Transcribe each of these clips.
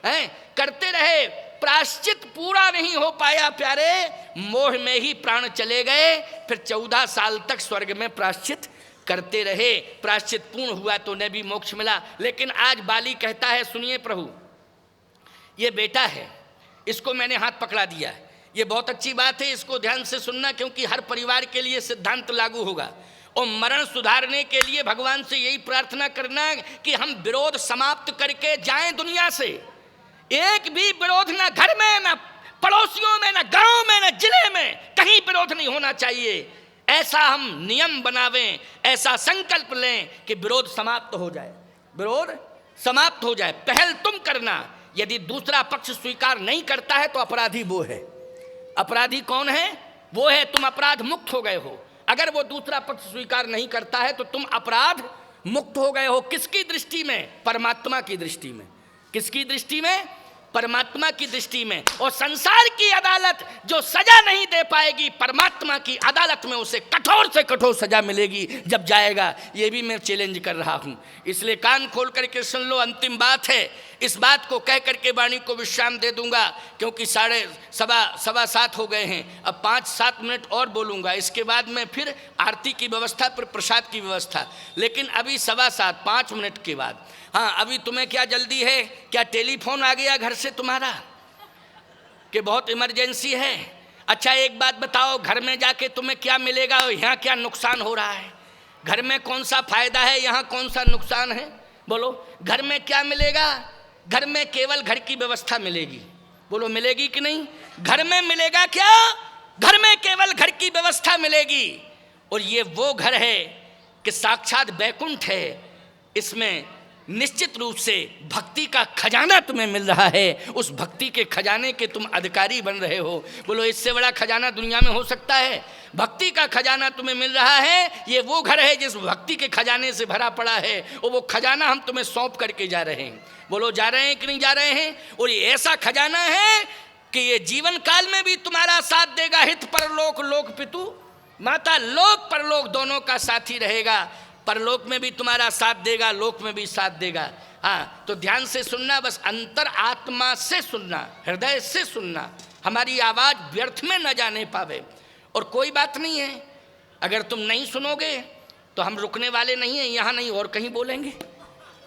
हैं, करते रहे, प्रायश्चित पूरा नहीं हो पाया प्यारे, मोह में ही प्राण चले गए। फिर 14 साल तक स्वर्ग में प्रायश्चित करते रहे, प्रायश्चित पूर्ण हुआ तो उन्हें भी मोक्ष मिला। लेकिन आज बाली कहता है, सुनिए प्रभु, ये बेटा है, इसको मैंने हाथ पकड़ा दिया, ये बहुत अच्छी बात है, इसको ध्यान से सुनना, क्योंकि हर परिवार के लिए सिद्धांत लागू होगा। और मरण सुधारने के लिए भगवान से यही प्रार्थना करना कि हम विरोध समाप्त करके जाएं दुनिया से। एक भी विरोध, ना घर में, ना पड़ोसियों में, ना गांव में, ना जिले में, कहीं विरोध नहीं होना चाहिए। ऐसा हम नियम बनावें, ऐसा संकल्प लें कि विरोध समाप्त हो जाए, विरोध समाप्त हो जाए। पहल तुम करना, यदि दूसरा पक्ष स्वीकार नहीं करता है तो अपराधी वो है। अपराधी कौन है? वो है, तुम अपराध मुक्त हो गए हो। अगर वो दूसरा पक्ष स्वीकार नहीं करता है तो तुम अपराध मुक्त हो गए हो। किसकी दृष्टि में? परमात्मा की दृष्टि में। किसकी दृष्टि में? परमात्मा की दृष्टि में। और संसार की अदालत जो सजा नहीं दे पाएगी, परमात्मा की अदालत में उसे कठोर से कठोर सजा मिलेगी जब जाएगा। ये भी मैं चैलेंज कर रहा हूं, इसलिए कान खोल करके सुन लो। अंतिम बात है, इस बात को कह करके वाणी को विश्राम दे दूंगा, क्योंकि 7:15 हो गए हैं। अब 5-7 मिनट और बोलूंगा, इसके बाद में फिर आरती की व्यवस्था, फिर प्रसाद की व्यवस्था। लेकिन अभी 7:15, 5 मिनट के बाद। हाँ, अभी तुम्हें क्या जल्दी है? क्या टेलीफोन आ गया घर से तुम्हारा कि बहुत इमरजेंसी है? अच्छा एक बात बताओ, घर में जाके तुम्हें क्या मिलेगा और यहाँ क्या नुकसान हो रहा है? घर में कौन सा फायदा है, यहाँ कौन सा नुकसान है? बोलो, घर में क्या मिलेगा? घर में केवल घर की व्यवस्था मिलेगी। बोलो, मिलेगी कि नहीं? घर में मिलेगा क्या? घर में केवल घर की व्यवस्था मिलेगी। और ये वो घर है कि साक्षात वैकुंठ है। इसमें निश्चित रूप से भक्ति का खजाना तुम्हें मिल रहा है। उस भक्ति के खजाने के तुम अधिकारी बन रहे हो। बोलो, इससे बड़ा खजाना दुनिया में हो सकता है? भक्ति का खजाना तुम्हें मिल रहा है। ये वो घर है जिस भक्ति के खजाने से भरा पड़ा है, और वो खजाना हम तुम्हें सौंप करके जा रहे हैं। बोलो, जा रहे हैं कि नहीं जा रहे हैं? और ये ऐसा खजाना है कि ये जीवन काल में भी तुम्हारा साथ देगा। हित परलोक, लोक पितु माता, लोक परलोक दोनों का साथी रहेगा। परलोक में भी तुम्हारा साथ देगा, लोक में भी साथ देगा। हाँ, तो ध्यान से सुनना, बस अंतर आत्मा से सुनना, हृदय से सुनना, हमारी आवाज़ व्यर्थ में न जाने पावे। और कोई बात नहीं है, अगर तुम नहीं सुनोगे तो हम रुकने वाले नहीं हैं। यहाँ नहीं और कहीं बोलेंगे,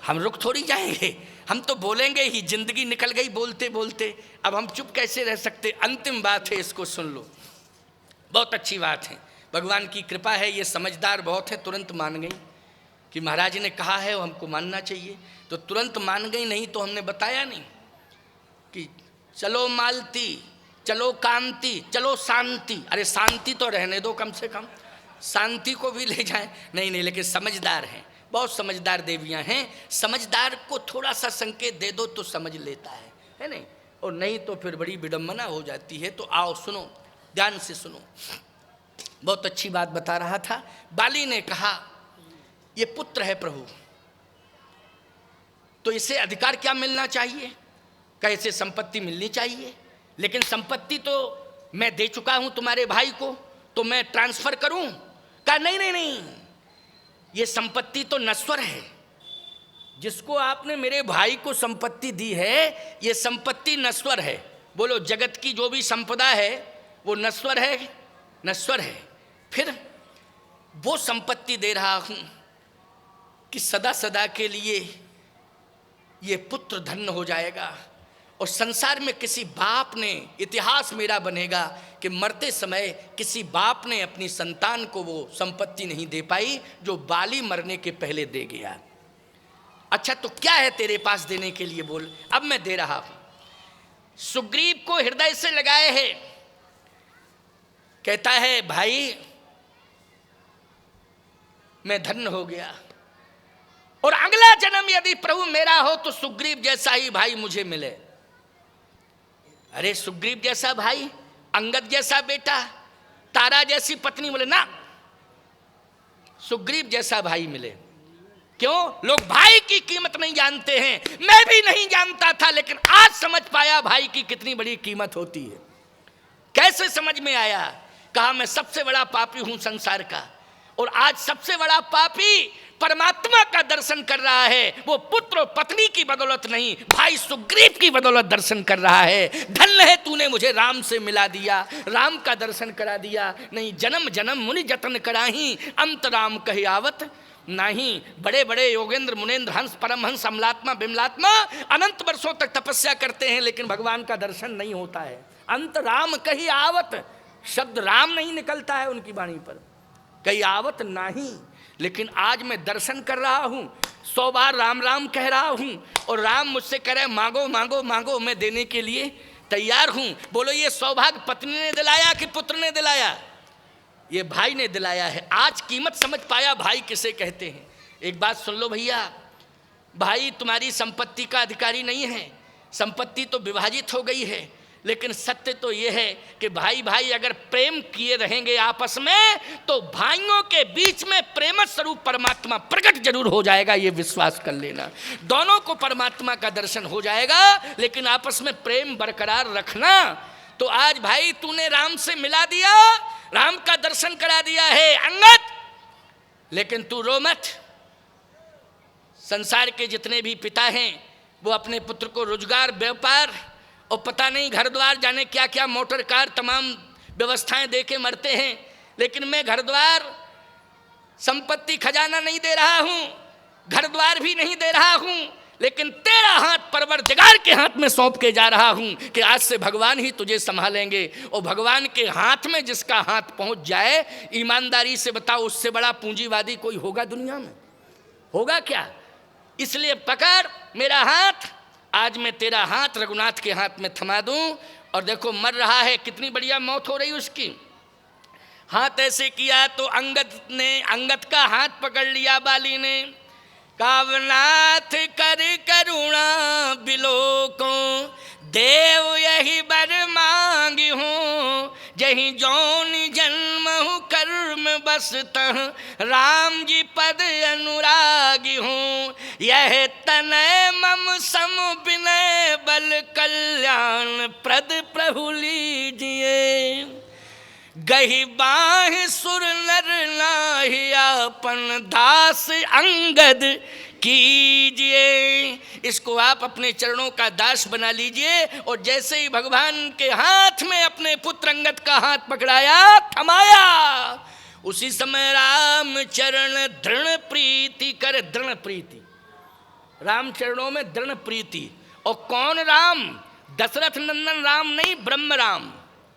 हम रुक थोड़ी जाएंगे, हम तो बोलेंगे ही। जिंदगी निकल गई बोलते बोलते, अब हम चुप कैसे रह सकते? अंतिम बात है, इसको सुन लो, बहुत अच्छी बात है। भगवान की कृपा है, ये समझदार बहुत है, तुरंत मान गई कि महाराज ने कहा है वो हमको मानना चाहिए, तो तुरंत मान गई। नहीं तो हमने बताया नहीं कि चलो मालती, चलो कांति, चलो शांति। अरे शांति तो रहने दो, कम से कम शांति को भी ले जाए। नहीं, लेकिन समझदार हैं, बहुत समझदार देवियां हैं। समझदार को थोड़ा सा संकेत दे दो तो समझ लेता है नहीं? और नहीं तो फिर बड़ी विडम्बना हो जाती है। तो आओ सुनो, ध्यान से सुनो, बहुत अच्छी बात बता रहा था। बाली ने कहा, ये पुत्र है प्रभु, तो इसे अधिकार क्या मिलना चाहिए? कैसे संपत्ति मिलनी चाहिए, लेकिन संपत्ति तो मैं दे चुका हूं तुम्हारे भाई को, तो मैं ट्रांसफर करूं? कहा नहीं, ये संपत्ति तो नश्वर है। जिसको आपने मेरे भाई को संपत्ति दी है, ये संपत्ति नश्वर है। बोलो, जगत की जो भी संपदा है वो नश्वर है, नश्वर है। फिर वो संपत्ति दे रहा हूं कि सदा सदा के लिए ये पुत्र धन्य हो जाएगा। और संसार में किसी बाप ने, इतिहास मेरा बनेगा कि मरते समय किसी बाप ने अपनी संतान को वो संपत्ति नहीं दे पाई जो बाली मरने के पहले दे गया। अच्छा, तो क्या है तेरे पास देने के लिए? बोल, अब मैं दे रहा हूं। सुग्रीव को हृदय से लगाए है, कहता है भाई मैं धन्य हो गया, और अगला जन्म यदि प्रभु मेरा हो तो सुग्रीव जैसा ही भाई मुझे मिले। अरे सुग्रीव जैसा भाई, अंगद जैसा बेटा, तारा जैसी पत्नी, बोले ना, सुग्रीव जैसा भाई मिले। क्यों? लोग भाई की कीमत नहीं जानते हैं। मैं भी नहीं जानता था, लेकिन आज समझ पाया भाई की कितनी बड़ी कीमत होती है। कैसे समझ में आया? कहा मैं सबसे बड़ा पापी हूं संसार का, और आज सबसे बड़ा पापी परमात्मा का दर्शन कर रहा है, वो पुत्र और पत्नी की बदौलत नहीं, भाई सुग्रीव की बदौलत दर्शन कर रहा है। धन्य है तूने मुझे राम से मिला दिया, राम का दर्शन करा दिया। नहीं जन्म जन्म मुनि जतन कराही, अंत राम कहे आवत नहीं। बड़े बड़े योगेंद्र मुनेन्द्र हंस परमहंस अमलात्मा बिमलात्मा अनंत वर्षों तक तपस्या करते हैं, लेकिन भगवान का दर्शन नहीं होता है। अंत राम कही आवत, शब्द राम नहीं निकलता है उनकी वाणी पर, कही आवत नहीं। लेकिन आज मैं दर्शन कर रहा हूं, 100 बार राम राम कह रहा हूं, और राम मुझसे कह रहे मांगो मांगो मांगो, मैं देने के लिए तैयार हूं। बोलो ये सौभाग्य पत्नी ने दिलाया कि पुत्र ने दिलाया? ये भाई ने दिलाया है। आज कीमत समझ पाया भाई किसे कहते हैं। एक बात सुन लो भैया, भाई तुम्हारी संपत्ति का अधिकारी नहीं है, संपत्ति तो विभाजित हो गई है, लेकिन सत्य तो ये है कि भाई भाई अगर प्रेम किए रहेंगे आपस में, तो भाइयों के बीच में प्रेम स्वरूप परमात्मा प्रकट जरूर हो जाएगा, ये विश्वास कर लेना। दोनों को परमात्मा का दर्शन हो जाएगा, लेकिन आपस में प्रेम बरकरार रखना। तो आज भाई तूने राम से मिला दिया, राम का दर्शन करा दिया है अंगद, लेकिन तू रो मत। संसार के जितने भी पिता हैं वो अपने पुत्र को रोजगार, व्यापार और पता नहीं घर द्वार जाने क्या क्या, मोटर कार तमाम व्यवस्थाएं दे के मरते हैं, लेकिन मैं घर द्वार, संपत्ति, खजाना नहीं दे रहा हूं, घर द्वार भी नहीं दे रहा हूं, लेकिन तेरा हाथ परवरदिगार के हाथ में सौंप के जा रहा हूं कि आज से भगवान ही तुझे संभालेंगे। और भगवान के हाथ में जिसका हाथ पहुंच जाए, ईमानदारी से बताओ उससे बड़ा पूंजीवादी कोई होगा दुनिया में? होगा क्या? इसलिए पकड़ मेरा हाथ, आज मैं तेरा हाथ रघुनाथ के हाथ में थमा दूं। और देखो मर रहा है, कितनी बढ़िया मौत हो रही उसकी। हाथ ऐसे किया तो अंगद का हाथ पकड़ लिया बाली ने। कावनाथ कर करुणा बिलोको, देव यही बर मांगी हूँ, जही जौन जन्म हूँ कर्म बसतः, राम जी पद अनुरागी हूँ। यह तनय मम सम विनय बल कल्याण प्रद प्रभु लीजिए। गही बाह सुर नर नाहि अपन दास अंगद कीजिए। इसको आप अपने चरणों का दास बना लीजिए। और जैसे ही भगवान के हाथ में अपने पुत्र अंगद का हाथ पकड़ाया, थमाया, उसी समय राम चरण दृढ़ प्रीति कर, दृढ़ प्रीति, राम चरणों में दृढ़ प्रीति। और कौन राम? दशरथ नंदन राम नहीं, ब्रह्म राम।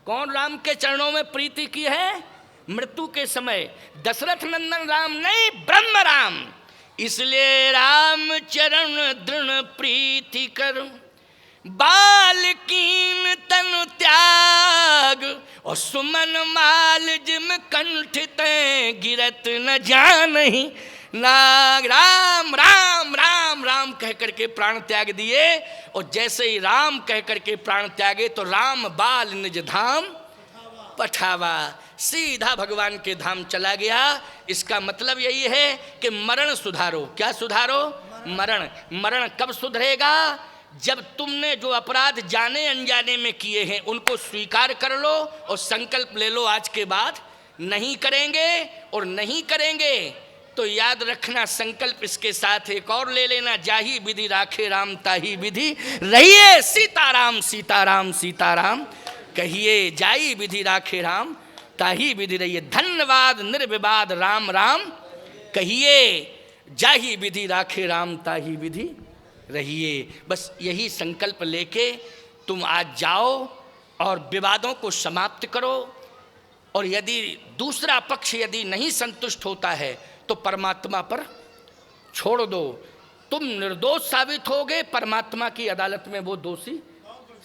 कौन राम के चरणों में प्रीति की है? मृत्यु के समय। दशरथ नंदन राम नहीं, ब्रह्म राम। इसलिए राम चरण दृढ़ प्रीति कर, बालकीन तनु त्याग, और सुमन माल जिम कंठित गिरत न जानहि नाग। राम राम राम राम कह करके प्राण त्याग दिए। और जैसे ही राम कह करके प्राण त्यागे, तो राम बाल निज धाम पठावा, सीधा भगवान के धाम चला गया। इसका मतलब यही है कि मरण सुधारो। क्या सुधारो? मरण। मरण कब सुधरेगा? जब तुमने जो अपराध जाने अनजाने में किए हैं उनको स्वीकार कर लो और संकल्प ले लो, आज के बाद नहीं करेंगे। और नहीं करेंगे तो याद रखना, संकल्प इसके साथ एक और ले लेना, जाही विधि राखे राम ताही विधि रहिए। सीताराम सीताराम सीताराम कहिए, जाई विधि राखे राम ताही विधि रहिए। धन्यवाद निर्विवाद राम राम कहिए, जाही विधि राखे राम ताही विधि रहिए। बस यही संकल्प लेके तुम आज जाओ और विवादों को समाप्त करो। और यदि दूसरा पक्ष यदि नहीं संतुष्ट होता है तो परमात्मा पर छोड़ दो। तुम निर्दोष साबित होगे, परमात्मा की अदालत में वो दोषी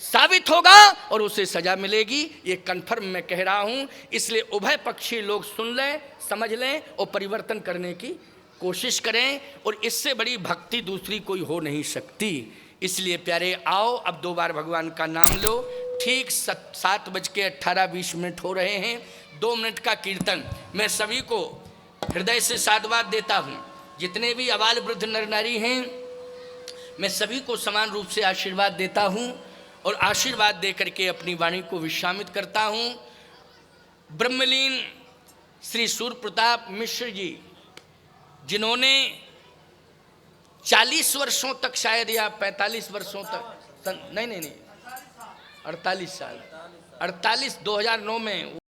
साबित होगा और उसे सजा मिलेगी। ये कन्फर्म मैं कह रहा हूँ। इसलिए उभय पक्षी लोग सुन लें, समझ लें और परिवर्तन करने की कोशिश करें। और इससे बड़ी भक्ति दूसरी कोई हो नहीं सकती। इसलिए प्यारे आओ, अब 2 बार भगवान का नाम लो। ठीक 7:18 हो रहे हैं। 2 मिनट का कीर्तन। मैं सभी को हृदय से साधुवाद देता हूँ। जितने भी अबाल वृद्ध नर नारी हैं, मैं सभी को समान रूप से आशीर्वाद देता हूँ और आशीर्वाद दे करके अपनी वाणी को विश्रामित करता हूँ। ब्रह्मलीन श्री सूर्य प्रताप मिश्र जी जिन्होंने 40 वर्षों तक शायद या 45 वर्षों तक नहीं 48 साल 2009 में